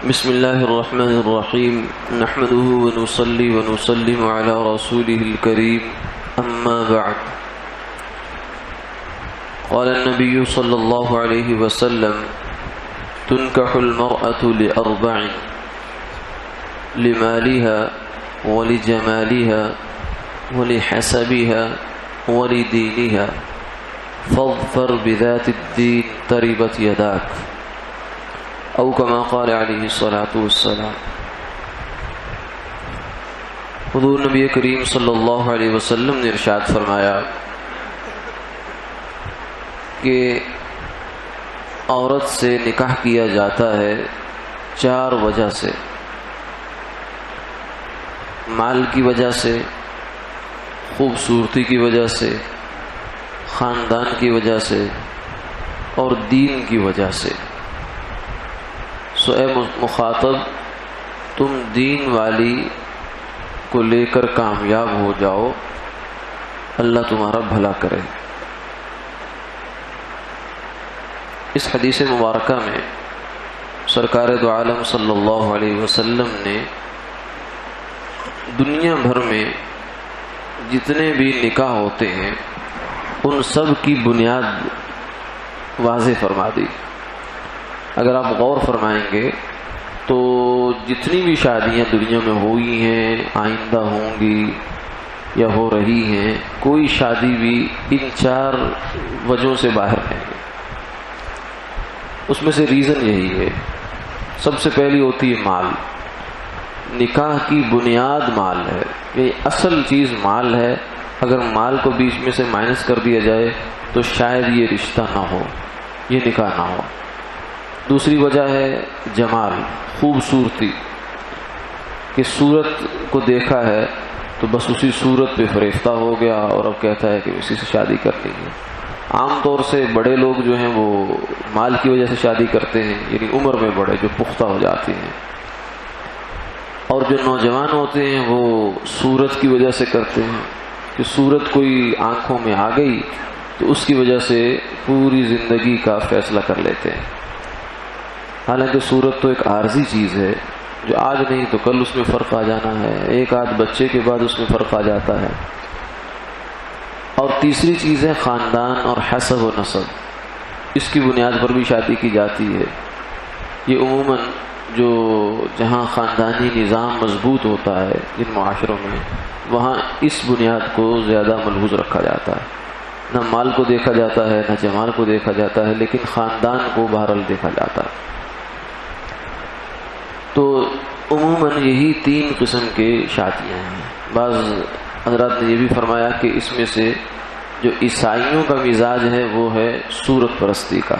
بسم الله الرحمن الرحيم نحمده ونصلي ونسلم على رسوله الكريم أما بعد قال النبي صلى الله عليه وسلم تنكح المرأة لأربع لمالها ولجمالها ولحسبها ولدينها فاظفر بذات الدين تربت يداك او كما قال علیہ الصلاۃ والسلام۔ حضور نبی کریم صلی اللہ علیہ وسلم نے ارشاد فرمایا کہ عورت سے نکاح کیا جاتا ہے چار وجہ سے، مال کی وجہ سے، خوبصورتی کی وجہ سے، خاندان کی وجہ سے اور دین کی وجہ سے۔ سو اے مخاطب، تم دین والی کو لے کر کامیاب ہو جاؤ، اللہ تمہارا بھلا کرے۔ اس حدیث مبارکہ میں سرکار دو عالم صلی اللہ علیہ وسلم نے دنیا بھر میں جتنے بھی نکاح ہوتے ہیں ان سب کی بنیاد واضح فرما دی۔ اگر آپ غور فرمائیں گے تو جتنی بھی شادیاں دنیا میں ہوئی ہیں، آئندہ ہوں گی یا ہو رہی ہیں، کوئی شادی بھی ان چار وجہوں سے باہر نہیں ہے۔ اس میں سے ریزن یہی ہے، سب سے پہلی ہوتی ہے مال۔ نکاح کی بنیاد مال ہے، یہ اصل چیز مال ہے۔ اگر مال کو بیچ میں سے مائنس کر دیا جائے تو شاید یہ رشتہ نہ ہو، یہ نکاح نہ ہو۔ دوسری وجہ ہے جمال، خوبصورتی، کہ صورت کو دیکھا ہے تو بس اسی صورت پہ فریفتہ ہو گیا اور اب کہتا ہے کہ اسی سے شادی کرنی ہے۔ عام طور سے بڑے لوگ جو ہیں وہ مال کی وجہ سے شادی کرتے ہیں، یعنی عمر میں بڑے جو پختہ ہو جاتے ہیں، اور جو نوجوان ہوتے ہیں وہ صورت کی وجہ سے کرتے ہیں کہ صورت کوئی آنکھوں میں آ گئی تو اس کی وجہ سے پوری زندگی کا فیصلہ کر لیتے ہیں۔ حالانکہ صورت تو ایک عارضی چیز ہے، جو آج نہیں تو کل اس میں فرق آ جانا ہے، ایک آدھ بچے کے بعد اس میں فرق آ جاتا ہے۔ اور تیسری چیز ہے خاندان اور حسب و نسب، اس کی بنیاد پر بھی شادی کی جاتی ہے۔ یہ عموماً جو جہاں خاندانی نظام مضبوط ہوتا ہے جن معاشروں میں، وہاں اس بنیاد کو زیادہ ملحوظ رکھا جاتا ہے۔ نہ مال کو دیکھا جاتا ہے، نہ جمال کو دیکھا جاتا ہے، لیکن خاندان کو بہرحال دیکھا جاتا ہے۔ تو عموماً یہی تین قسم کے شادیاں ہیں۔ بعض حضرات نے یہ بھی فرمایا کہ اس میں سے جو عیسائیوں کا مزاج ہے وہ ہے صورت پرستی کا،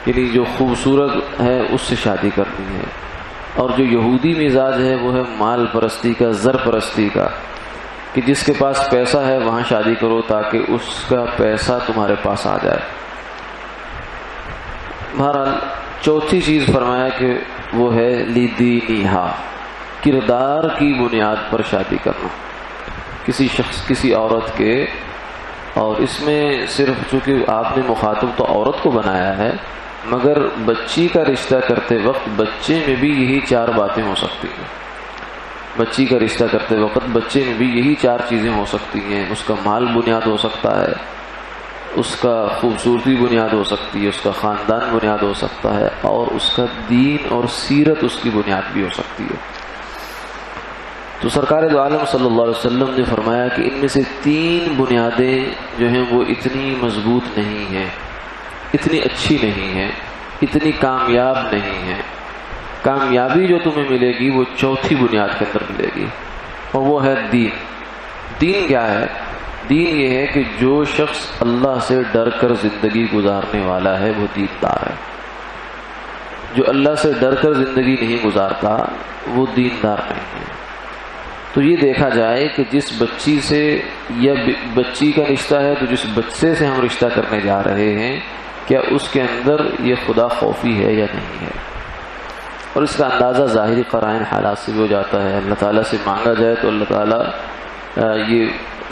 یعنی جو خوبصورت ہے اس سے شادی کرنی ہے، اور جو یہودی مزاج ہے وہ ہے مال پرستی کا، زر پرستی کا، کہ جس کے پاس پیسہ ہے وہاں شادی کرو تاکہ اس کا پیسہ تمہارے پاس آ جائے۔ بہرحال چوتھی چیز فرمایا کہ وہ ہے لدینہا، کردار کی بنیاد پر شادی کرنا کسی شخص، کسی عورت کے۔ اور اس میں صرف چونکہ آپ نے مخاطب تو عورت کو بنایا ہے، مگر بچی کا رشتہ کرتے وقت بچے میں بھی یہی چار باتیں ہو سکتی ہیں۔ بچی کا رشتہ کرتے وقت بچے میں بھی یہی چار چیزیں ہو سکتی ہیں۔ اس کا مال بنیاد ہو سکتا ہے، اس کا خوبصورتی بنیاد ہو سکتی ہے، اس کا خاندان بنیاد ہو سکتا ہے، اور اس کا دین اور سیرت اس کی بنیاد بھی ہو سکتی ہے۔ تو سرکار دو عالم صلی اللہ علیہ وسلم نے فرمایا کہ ان میں سے تین بنیادیں جو ہیں وہ اتنی مضبوط نہیں ہیں، اتنی اچھی نہیں ہیں، اتنی کامیاب نہیں ہیں۔ کامیابی جو تمہیں ملے گی وہ چوتھی بنیاد کے اندر ملے گی، اور وہ ہے دین۔ دین کیا ہے؟ دین یہ ہے کہ جو شخص اللہ سے ڈر کر زندگی گزارنے والا ہے وہ دیندار ہے۔ جو اللہ سے ڈر کر زندگی نہیں گزارتا وہ دیندار نہیں ہے۔ تو یہ دیکھا جائے کہ جس بچی سے یا بچی کا رشتہ ہے تو جس بچے سے ہم رشتہ کرنے جا رہے ہیں، کیا اس کے اندر یہ خدا خوفی ہے یا نہیں ہے؟ اور اس کا اندازہ ظاہری قرائن حالات سے بھی ہو جاتا ہے۔ اللہ تعالیٰ سے مانگا جائے تو اللہ تعالیٰ یہ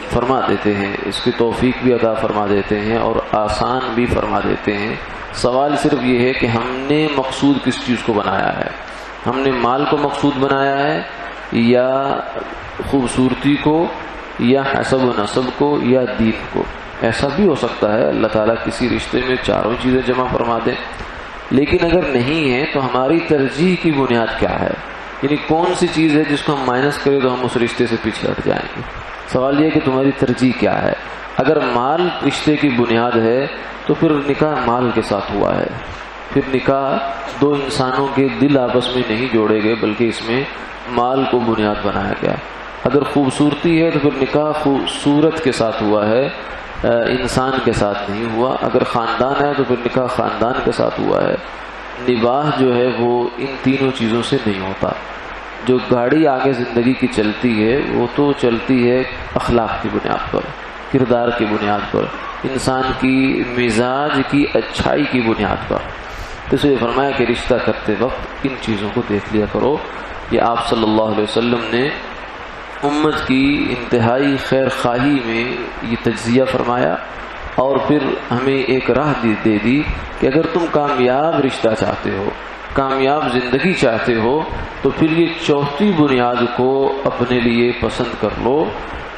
فرما دیتے ہیں، اس کی توفیق بھی عطا فرما دیتے ہیں اور آسان بھی فرما دیتے ہیں۔ سوال صرف یہ ہے کہ ہم نے مقصود کس چیز کو بنایا ہے۔ ہم نے مال کو مقصود بنایا ہے یا خوبصورتی کو یا حسب و نسب کو یا دین کو؟ ایسا بھی ہو سکتا ہے اللہ تعالیٰ کسی رشتے میں چاروں چیزیں جمع فرما دیں، لیکن اگر نہیں ہے تو ہماری ترجیح کی بنیاد کیا ہے؟ یعنی کون سی چیز ہے جس کو ہم مائنس کریں تو ہم اس رشتے سے پیچھے ہٹ جائیں گے؟ سوال یہ کہ تمہاری ترجیح کیا ہے؟ اگر مال رشتے کی بنیاد ہے تو پھر نکاح مال کے ساتھ ہوا ہے، پھر نکاح دو انسانوں کے دل آپس میں نہیں جوڑے گئے بلکہ اس میں مال کو بنیاد بنایا گیا۔ اگر خوبصورتی ہے تو پھر نکاح خوبصورت کے ساتھ ہوا ہے، انسان کے ساتھ نہیں ہوا۔ اگر خاندان ہے تو پھر نکاح خاندان کے ساتھ ہوا ہے۔ نباہ جو ہے وہ ان تینوں چیزوں سے نہیں ہوتا۔ جو گاڑی آگے زندگی کی چلتی ہے وہ تو چلتی ہے اخلاق کی بنیاد پر، کردار کی بنیاد پر، انسان کی مزاج کی اچھائی کی بنیاد پر۔ تو اس لیے فرمایا کہ رشتہ کرتے وقت ان چیزوں کو دیکھ لیا کرو۔ یہ آپ صلی اللہ علیہ وسلم نے امت کی انتہائی خیر خواہی میں یہ تجزیہ فرمایا، اور پھر ہمیں ایک راہ دے دی کہ اگر تم کامیاب رشتہ چاہتے ہو، کامیاب زندگی چاہتے ہو، تو پھر یہ چوتھی بنیاد کو اپنے لیے پسند کر لو،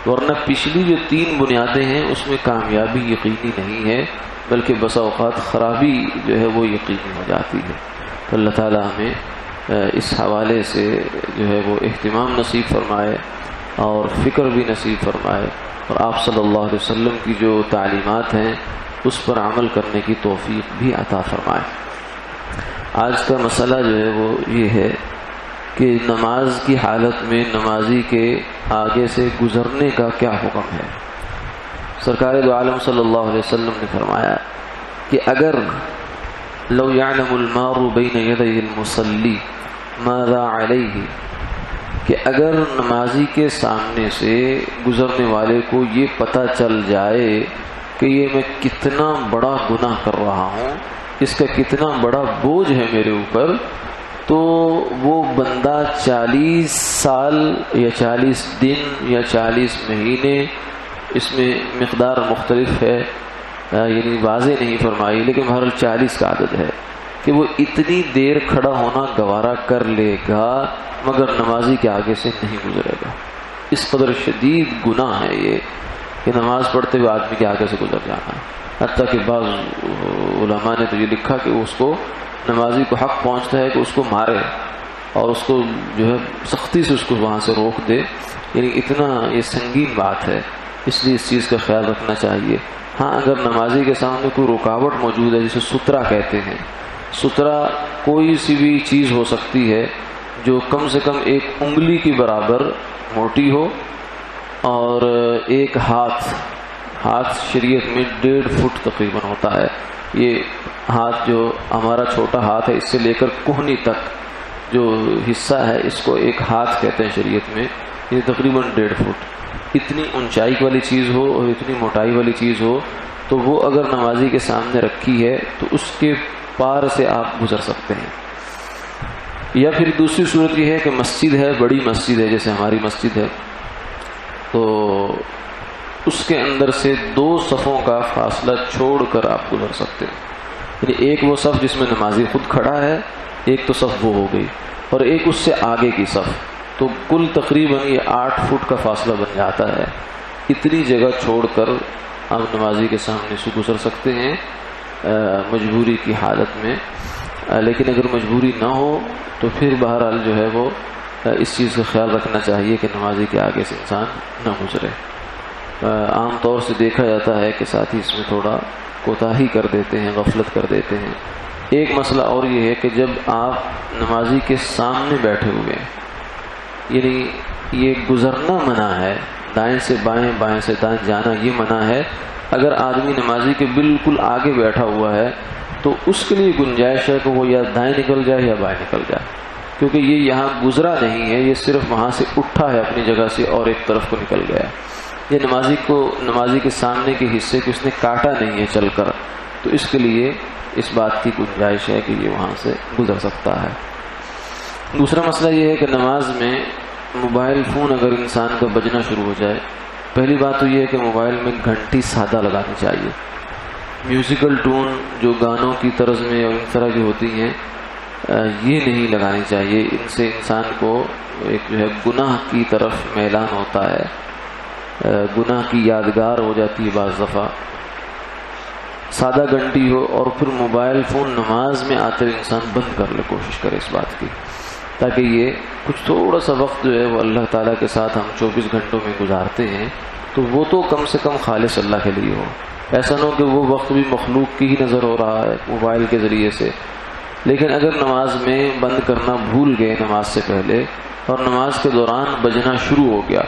ورنہ پچھلی جو تین بنیادیں ہیں اس میں کامیابی یقینی نہیں ہے بلکہ بسا اوقات خرابی جو ہے وہ یقینی ہو جاتی ہے۔ تو اللہ تعالیٰ ہمیں اس حوالے سے جو ہے وہ اہتمام نصیب فرمائے اور فکر بھی نصیب فرمائے، اور آپ صلی اللہ علیہ وسلم کی جو تعلیمات ہیں اس پر عمل کرنے کی توفیق بھی عطا فرمائے۔ آج کا مسئلہ جو ہے وہ یہ ہے کہ نماز کی حالت میں نمازی کے آگے سے گزرنے کا کیا حکم ہے۔ سرکار دو عالم صلی اللہ علیہ وسلم نے فرمایا کہ اگر لو یعلم المار بین یدی المصلی ماذا علیہ، کہ اگر نمازی کے سامنے سے گزرنے والے کو یہ پتہ چل جائے کہ یہ میں کتنا بڑا گناہ کر رہا ہوں، اس کا کتنا بڑا بوجھ ہے میرے اوپر، تو وہ بندہ 40 سال یا 40 دن یا 40 مہینے، اس میں مقدار مختلف ہے، یعنی واضح نہیں فرمائی، لیکن بہرحال 40 کا عدد ہے کہ وہ اتنی دیر کھڑا ہونا گوارا کر لے گا مگر نمازی کے آگے سے نہیں گزرے گا۔ اس قدر شدید گناہ ہے یہ کہ نماز پڑھتے ہوئے آدمی کے آگے سے گزر جانا ہے۔ حتیٰ کہ بعض علماء نے تو یہ لکھا کہ اس کو نمازی کو حق پہنچتا ہے کہ اس کو مارے اور اس کو جو ہے سختی سے اس کو وہاں سے روک دے، یعنی اتنا یہ سنگین بات ہے، اس لیے اس چیز کا خیال رکھنا چاہیے۔ ہاں اگر نمازی کے سامنے کوئی رکاوٹ موجود ہے، جسے سترا کہتے ہیں، سترا کوئی سی بھی چیز ہو سکتی ہے جو کم سے کم ایک انگلی کی برابر موٹی ہو، اور ایک ہاتھ شریعت میں 1.5 فٹ تقریباً ہوتا ہے۔ یہ ہاتھ جو ہمارا چھوٹا ہاتھ ہے اس سے لے کر کوہنی تک جو حصہ ہے اس کو ایک ہاتھ کہتے ہیں شریعت میں، یہ تقریباً 1.5 فٹ۔ اتنی اونچائی والی چیز ہو اور اتنی موٹائی والی چیز ہو تو وہ اگر نمازی کے سامنے رکھی ہے تو اس کے پار سے آپ گزر سکتے ہیں۔ یا پھر دوسری صورت یہ ہے کہ مسجد ہے، بڑی مسجد ہے جیسے ہماری مسجد ہے، تو اس کے اندر سے 2 صفوں کا فاصلہ چھوڑ کر آپ گزر سکتے ہیں، یعنی ایک وہ صف جس میں نمازی خود کھڑا ہے، ایک تو صف وہ ہو گئی، اور ایک اس سے آگے کی صف، تو کل تقریباً یہ 8 فٹ کا فاصلہ بن جاتا ہے۔ اتنی جگہ چھوڑ کر آپ نمازی کے سامنے سے گزر سکتے ہیں مجبوری کی حالت میں، لیکن اگر مجبوری نہ ہو تو پھر بہرحال جو ہے وہ اس چیز کا خیال رکھنا چاہیے کہ نمازی کے آگے سے انسان نہ گزرے۔ عام طور سے دیکھا جاتا ہے کہ ساتھی اس میں تھوڑا کوتاہی کر دیتے ہیں، غفلت کر دیتے ہیں۔ ایک مسئلہ اور یہ ہے کہ جب آپ نمازی کے سامنے بیٹھے ہوئے ہیں، یعنی یہ گزرنا منع ہے، دائیں سے بائیں بائیں سے دائیں جانا یہ منع ہے۔ اگر آدمی نمازی کے بالکل آگے بیٹھا ہوا ہے تو اس کے لیے گنجائش ہے کہ وہ یا دائیں نکل جائے یا بائیں نکل جائے، کیونکہ یہ یہاں گزرا نہیں ہے، یہ صرف وہاں سے اٹھا ہے اپنی جگہ سے اور ایک طرف کو نکل گیا۔ یہ نمازی کے سامنے کے حصے کو اس نے کاٹا نہیں ہے چل کر، تو اس کے لیے اس بات کی گنجائش ہے کہ یہ وہاں سے گزر سکتا ہے۔ دوسرا مسئلہ یہ ہے کہ نماز میں موبائل فون اگر انسان کا بجنا شروع ہو جائے، پہلی بات تو یہ ہے کہ موبائل میں گھنٹی سادہ لگانی چاہیے۔ میوزیکل ٹون جو گانوں کی طرز میں اور اس طرح کی ہوتی ہیں یہ نہیں لگانی چاہیے. ان سے انسان کو ایک جو ہے گناہ کی طرف میلان ہوتا ہے، گناہ کی یادگار ہو جاتی ہے. بعض دفعہ سادہ گھنٹی ہو اور پھر موبائل فون نماز میں آتے ہوئے انسان بند کر لے، کوشش کرے اس بات کی، تاکہ یہ کچھ تھوڑا سا وقت جو ہے وہ اللہ تعالیٰ کے ساتھ ہم 24 گھنٹوں میں گزارتے ہیں تو وہ تو کم سے کم خالص اللہ کے لیے ہو. ایسا نہ ہو کہ وہ وقت بھی مخلوق کی ہی نظر ہو رہا ہے موبائل کے ذریعے سے. لیکن اگر نماز میں بند کرنا بھول گئے نماز سے پہلے اور نماز کے دوران بجنا شروع ہو گیا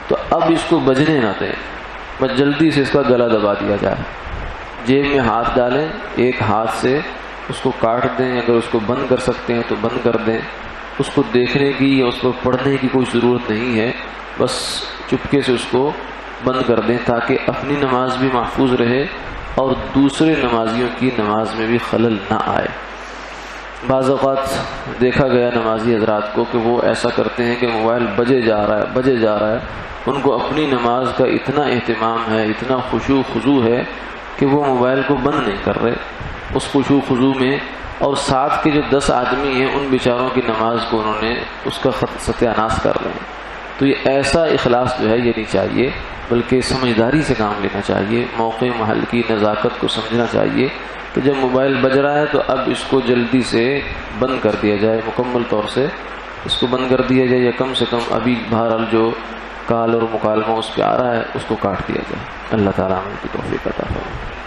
تو اب اس کو بجنے نہ دیں، بس جلدی سے اس کا گلا دبا دیا جائے. جیب میں ہاتھ ڈالیں، ایک ہاتھ سے اس کو کاٹ دیں، اگر اس کو بند کر سکتے ہیں تو بند کر دیں. اس کو دیکھنے کی یا اس کو پڑھنے کی کوئی ضرورت نہیں ہے، بس چپکے سے اس کو بند کر دیں تاکہ اپنی نماز بھی محفوظ رہے اور دوسرے نمازیوں کی نماز میں بھی خلل نہ آئے. بعض اوقات دیکھا گیا نمازی حضرات کو کہ وہ ایسا کرتے ہیں کہ موبائل بجے جا رہا ہے. ان کو اپنی نماز کا اتنا اہتمام ہے، اتنا خشوع خضوع ہے کہ وہ موبائل کو بند نہیں کر رہے. اس خشوع خضوع میں اور ساتھ کے جو 10 آدمی ہیں ان بیچاروں کی نماز کو انہوں نے اس کا ستیہ ناش کر رہے ہیں. تو یہ ایسا اخلاص جو ہے یہ نہیں چاہیے، بلکہ سمجھداری سے کام لینا چاہیے، موقع محل کی نزاکت کو سمجھنا چاہیے کہ جب موبائل بج رہا ہے تو اب اس کو جلدی سے بند کر دیا جائے، مکمل طور سے اس کو بند کر دیا جائے، یا کم سے کم ابھی بہرحال جو کال اور مکالمہ اس پہ آ رہا ہے اس کو کاٹ دیا جائے. اللہ تعالیٰ ہمیں کی توفیق عطا فرمائے.